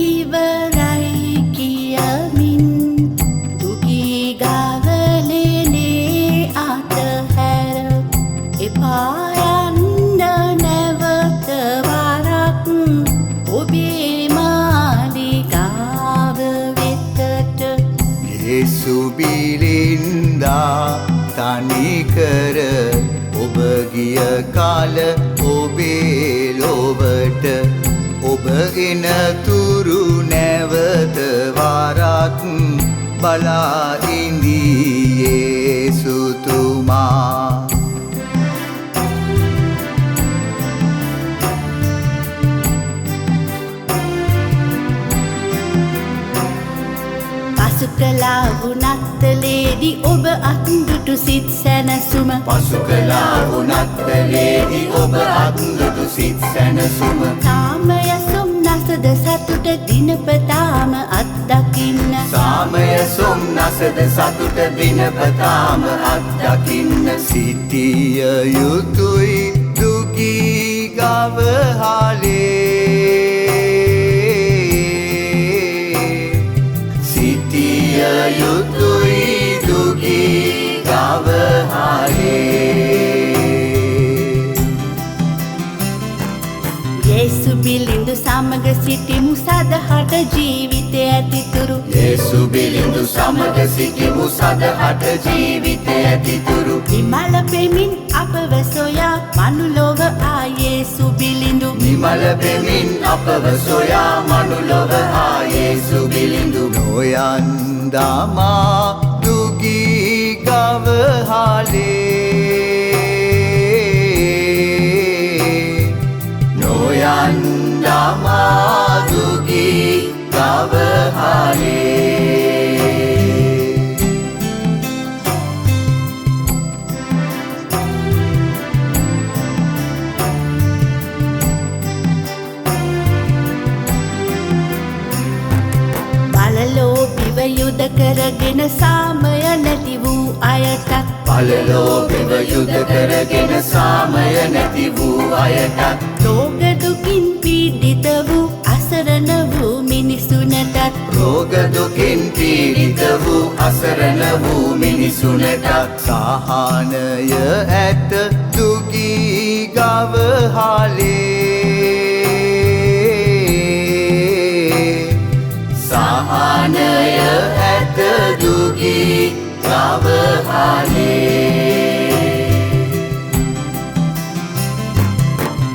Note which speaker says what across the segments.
Speaker 1: ඉවරයි කියමින් දුකී ගවලනේ අතහැර එපා යන්න නැවත වරක් ඔබේ මාලිගාව වෙතට
Speaker 2: යේසු බිලින්දා තනිකර ඔබ ගිය කාල ඔබේ ලොවට ඔබ එන තුරු නැවත වරක් බලා ඉඳී යේසුතුමා
Speaker 1: පසුකලා වුණත්තලේදි ඔබ අත්දුටු සිත් සැනසුම
Speaker 2: පසුකලා වුණත්තලේදි ඔබ අත්දුටු සිත් සැනසුම
Speaker 1: සාමය සොම්නසද සතුට දිනපතාම අත්දකින්න
Speaker 2: සාමය සොම්නසද සතුට දිනපතාම අත්දකින්න සිටිය යුතුයි දුකී ගවහලේ සිටිය යුතුයි දුකී ගවහලේ
Speaker 1: යේසු බිලිඳු සමග සිටිමු සදහට ජීවිතය ඇතිතුරු
Speaker 2: යේසු බිලිඳු සමග සිටිමු සදහට ජීවිතය ඇතිතුරු
Speaker 1: නිමල පෙමින් අපව සොයා මනුලොව ආ යේසු බිලිඳු
Speaker 2: නිමල පෙමින් අපව සොයා මනුලොව ආ යේසු බිලිඳු නොයන්දමා දුගී ගවහලේ නොයන්දමා දුගී ගවහලේ
Speaker 1: බලලෝභිව යුද කරගෙන සාමය නැති වූ අයටත්
Speaker 2: බලලෝභිව යුද කරගෙන සාමය නැති වූ අයටත්
Speaker 1: රෝග දුකින් පීඩිත වූ අසරණ වූ මිනිසුනටත්
Speaker 2: රෝග දුකින් පීඩිත වූ අසරණ වූ මිනිසුනටත් සහනය ඇත දුගී ගවහලේ සහනය ඇත දුගී ගවහලේ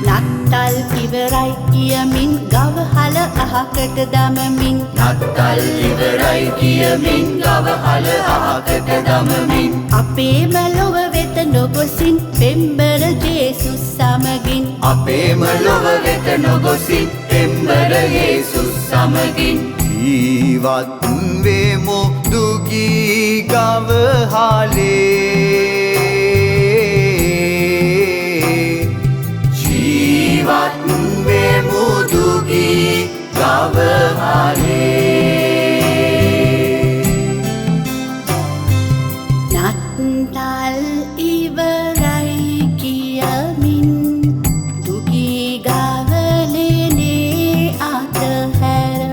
Speaker 1: නත්තල් ඉවරයි කියමින් ගවහල අහකට දමමින්
Speaker 2: නත්තල් ඉවරයි කියමින් ගවහල අහකට දමමින්
Speaker 1: අපේම ලොව වෙත නොගොසින් පෙම්බර ජේසුස් සමගින්
Speaker 2: අපේම ලොව වෙත නොගොසින් පෙම්බර යේසුස් සමගින් ජීවත් වෙමු දුගී ගවහලේ ජීවත් වෙමු දුගී ගවහලේ
Speaker 1: නත්තල් ඉවරයි කියමින් දුකී ගවලනේ අතහැර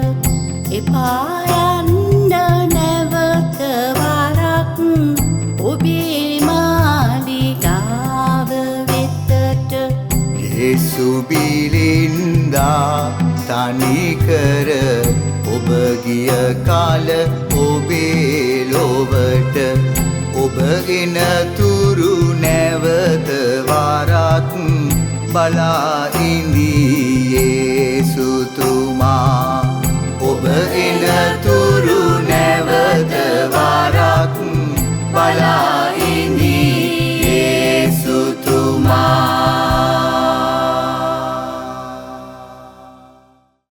Speaker 1: එපා යන්න නැවත වරක් ඔබේ මාලිගාව වෙතට
Speaker 2: යේසු බිලින්දා තනිකර ඔබ ගිය කාල ඔබේ ලොවට ඔබ එන තුරු නැවත වරක් බලා ඉඳී යේසුතුමා ඔබ එන